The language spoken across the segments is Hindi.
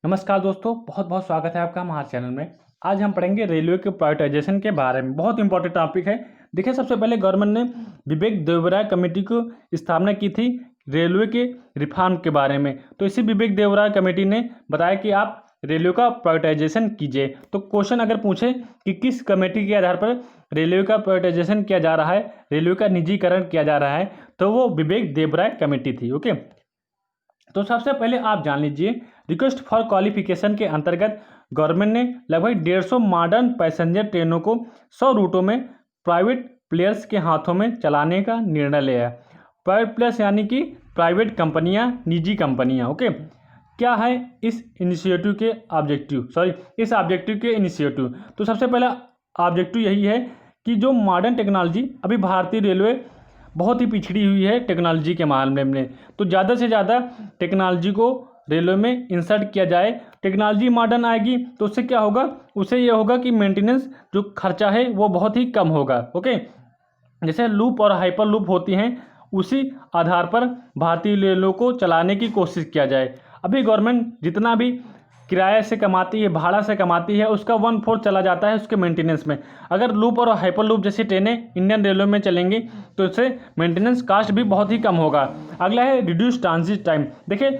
नमस्कार दोस्तों, बहुत बहुत स्वागत है आपका हमारे चैनल में। आज हम पढ़ेंगे रेलवे के प्राइवेटाइजेशन के बारे में। बहुत इंपॉर्टेंट टॉपिक है। देखिए, सबसे पहले गवर्नमेंट ने विवेक देवराय कमेटी को स्थापना की थी रेलवे के रिफॉर्म के बारे में। तो इसी विवेक देवराय कमेटी ने बताया कि आप रेलवे का प्राइवेटाइजेशन कीजिए। तो क्वेश्चन अगर पूछे कि किस कमेटी के आधार पर रेलवे का प्राइवेटाइजेशन किया जा रहा है, रेलवे का निजीकरण किया जा रहा है, तो वो विवेक देवराय कमेटी थी। ओके, तो सबसे पहले आप जान लीजिए, रिक्वेस्ट फॉर क्वालिफिकेशन के अंतर्गत गवर्नमेंट ने लगभग 150 मॉडर्न पैसेंजर ट्रेनों को 100 रूटों में प्राइवेट प्लेयर्स के हाथों में चलाने का निर्णय लिया। प्राइवेट प्लेयर्स यानी कि प्राइवेट कंपनियां, निजी कंपनियां। ओके, क्या है इस इनिशिएटिव के इस ऑब्जेक्टिव के इनिशिएटिव। तो सबसे पहला ऑब्जेक्टिव यही है कि जो मॉडर्न टेक्नोलॉजी, अभी भारतीय रेलवे बहुत ही पिछड़ी हुई है टेक्नोलॉजी के मामले में, तो ज़्यादा से ज़्यादा टेक्नोलॉजी को रेलवे में इंसर्ट किया जाए। टेक्नोलॉजी मॉडर्न आएगी तो उससे क्या होगा, उससे ये होगा कि मेंटेनेंस जो खर्चा है वो बहुत ही कम होगा। ओके, जैसे लूप और हाइपर लूप होती हैं, उसी आधार पर भारतीय रेलों को चलाने की कोशिश किया जाए। अभी गवर्नमेंट जितना भी किराए से कमाती है, भाड़ा से कमाती है, उसका 1/4 चला जाता है उसके मेंटेनेंस में। अगर लूप और हाइपर लूप जैसी ट्रेनें इंडियन रेलवे में चलेंगी तो इससे मेंटेनेंस कास्ट भी बहुत ही कम होगा। अगला है रिड्यूस ट्रांजिट टाइम। देखिए,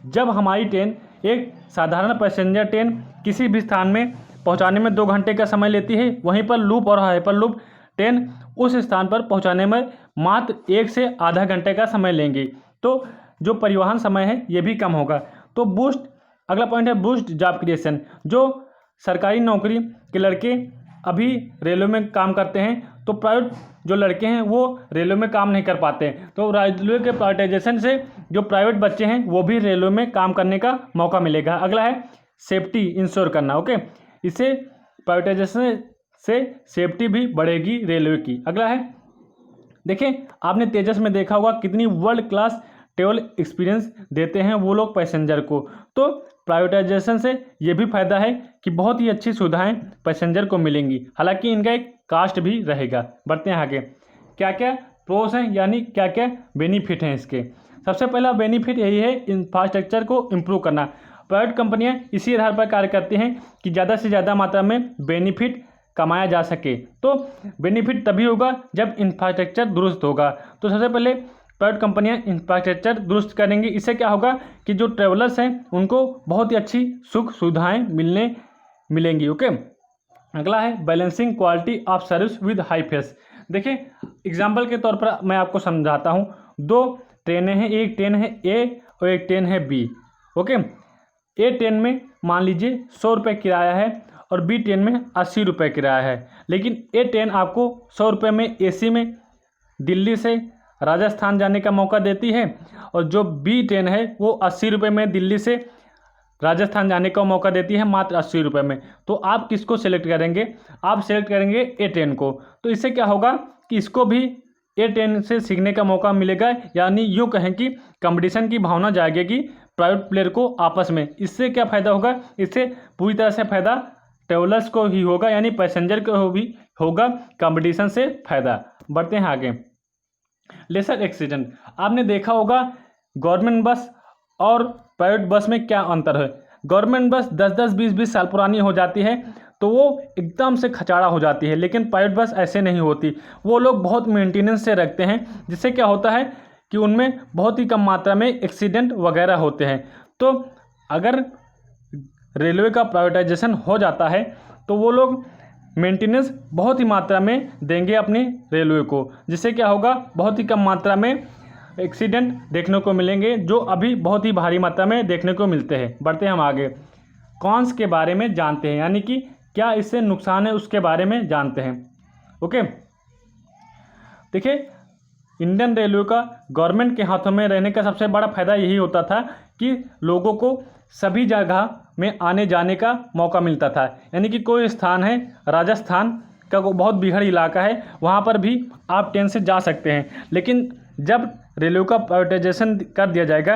जब हमारी ट्रेन, एक साधारण पैसेंजर ट्रेन किसी भी स्थान में पहुंचाने में 2 घंटे का समय लेती है, वहीं पर लूप और हाइपर लूप ट्रेन उस स्थान पर पहुंचाने में मात्र 1 से आधा घंटे का समय लेंगी। तो जो परिवहन समय है ये भी कम होगा। तो अगला पॉइंट है बूस्ट जॉब क्रिएशन। जो सरकारी नौकरी के लड़के अभी रेलवे में काम करते हैं, तो प्राइवेट जो लड़के हैं वो रेलवे में काम नहीं कर पाते हैं, तो रेलवे के प्राइवेटाइजेशन से जो प्राइवेट बच्चे हैं वो भी रेलवे में काम करने का मौका मिलेगा। अगला है सेफ्टी इंश्योर करना। ओके, इससे प्राइवेटाइजेशन से सेफ्टी भी बढ़ेगी रेलवे की। अगला है, देखिए आपने तेजस में देखा होगा कितनी वर्ल्ड क्लास ट्रेवल एक्सपीरियंस देते हैं वो लोग पैसेंजर को। तो प्राइवेटाइजेशन से ये भी फायदा है कि बहुत ही अच्छी सुविधाएं पैसेंजर को मिलेंगी, हालांकि इनका एक कास्ट भी रहेगा। बढ़ते हैं आगे, क्या क्या प्रोस हैं यानी क्या क्या बेनिफिट हैं इसके। सबसे पहला बेनिफिट यही है इंफ्रास्ट्रक्चर को इम्प्रूव करना। प्राइवेट कंपनियां इसी आधार पर कार्य करती हैं कि ज़्यादा से ज़्यादा मात्रा में बेनिफिट कमाया जा सके। तो बेनिफिट तभी होगा जब इंफ्रास्ट्रक्चर दुरुस्त होगा। तो सबसे पहले प्राइवेट कंपनियां इंफ्रास्ट्रक्चर दुरुस्त करेंगी। इससे क्या होगा कि जो ट्रेवलर्स हैं उनको बहुत ही अच्छी सुख सुविधाएं मिलेंगी। ओके, अगला है balancing quality of service with high fares. देखिए, एग्जाम्पल के तौर पर मैं आपको समझाता हूँ। 2 ट्रेनें हैं, एक ट्रेन है ए और एक ट्रेन है बी। ओके, ए ट्रेन में मान लीजिए 100 रुपये किराया है और बी ट्रेन में 80 रुपये किराया है। लेकिन ए ट्रेन आपको 100 रुपये में AC में दिल्ली से राजस्थान जाने का मौका देती है, और जो बी ट्रेन है वो 80 रुपये में दिल्ली से राजस्थान जाने का मौका देती है, मात्र 80 रुपये में। तो आप किसको सेलेक्ट करेंगे? आप सेलेक्ट करेंगे ए ट्रेन को। तो इससे क्या होगा कि इसको भी ए ट्रेन से सीखने का मौका मिलेगा, यानी यूँ कहें कि कंपटीशन की भावना जागेगी प्राइवेट प्लेयर को आपस में। इससे क्या फ़ायदा होगा? इससे पूरी तरह से फ़ायदा ट्रेवलर्स को ही होगा, यानी पैसेंजर को भी होगा, कंपटीशन से फ़ायदा। बढ़ते हैं आगे, लेसर एक्सीडेंट। आपने देखा होगा गवर्नमेंट बस और प्राइवेट बस में क्या अंतर है। गवर्नमेंट बस 10-10, 20-20 साल पुरानी हो जाती है तो वो एकदम से खचाड़ा हो जाती है, लेकिन प्राइवेट बस ऐसे नहीं होती। वो लोग बहुत मेंटेनेंस से रखते हैं, जिससे क्या होता है कि उनमें बहुत ही कम मात्रा में एक्सीडेंट वगैरह होते हैं। तो अगर रेलवे का प्राइवेटाइजेशन हो जाता है तो वो लोग मेंटेनेंस बहुत ही मात्रा में देंगे अपनी रेलवे को, जिससे क्या होगा, बहुत ही कम मात्रा में एक्सीडेंट देखने को मिलेंगे, जो अभी बहुत ही भारी मात्रा में देखने को मिलते हैं। बढ़ते हैं हम आगे, कॉन्स के बारे में जानते हैं, यानी कि क्या इससे नुकसान है उसके बारे में जानते हैं। ओके, देखिए, इंडियन रेलवे का गवर्नमेंट के हाथों में रहने का सबसे बड़ा फायदा यही होता था कि लोगों को सभी जगह में आने जाने का मौका मिलता था। यानी कि कोई स्थान है, राजस्थान का बहुत बिगड़ इलाका है, वहाँ पर भी आप ट्रेन से जा सकते हैं। लेकिन जब रेलवे का प्राइवेटाइजेशन कर दिया जाएगा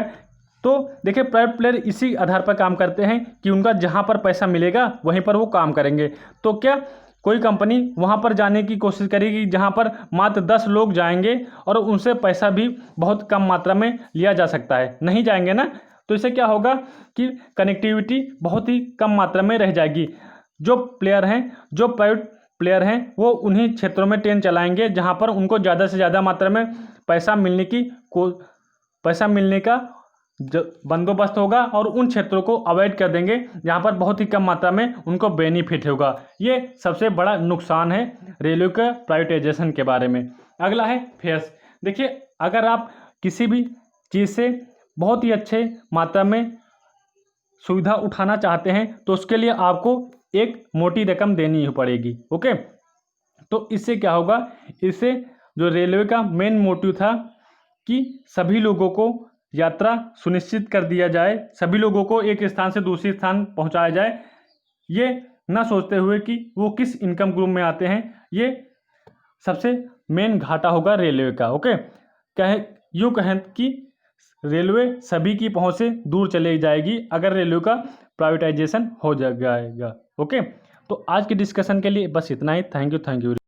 तो देखिए, प्राइवेट प्लेयर इसी आधार पर काम करते हैं कि उनका जहाँ पर पैसा मिलेगा वहीं पर वो काम करेंगे। तो क्या कोई कंपनी वहाँ पर जाने की कोशिश करेगी जहाँ पर मात्र 10 लोग जाएंगे और उनसे पैसा भी बहुत कम मात्रा में लिया जा सकता है? नहीं जाएंगे ना। तो इससे क्या होगा कि कनेक्टिविटी बहुत ही कम मात्रा में रह जाएगी। जो प्राइवेट प्लेयर हैं वो उन्हीं क्षेत्रों में ट्रेन चलाएंगे जहाँ पर उनको ज़्यादा से ज़्यादा मात्रा में पैसा मिलने का बंदोबस्त होगा, और उन क्षेत्रों को अवॉइड कर देंगे जहाँ पर बहुत ही कम मात्रा में उनको बेनिफिट होगा। ये सबसे बड़ा नुकसान है रेलवे का प्राइवेटाइजेशन के बारे में। अगला है फेयर्स। देखिए, अगर आप किसी भी चीज़ से बहुत ही अच्छे मात्रा में सुविधा उठाना चाहते हैं तो उसके लिए आपको एक मोटी रकम देनी ही पड़ेगी। ओके, तो इससे क्या होगा, इससे जो रेलवे का मेन मोटिव था कि सभी लोगों को यात्रा सुनिश्चित कर दिया जाए, सभी लोगों को एक स्थान से दूसरे स्थान पहुंचाया जाए, ये ना सोचते हुए कि वो किस इनकम ग्रुप में आते हैं, ये सबसे मेन घाटा होगा रेलवे का। ओके, यूँ कहें कि रेलवे सभी की पहुंच से दूर चले जाएगी अगर रेलवे का प्राइवेटाइजेशन हो जाएगा। ओके, तो आज की डिस्कशन के लिए बस इतना ही। Thank you.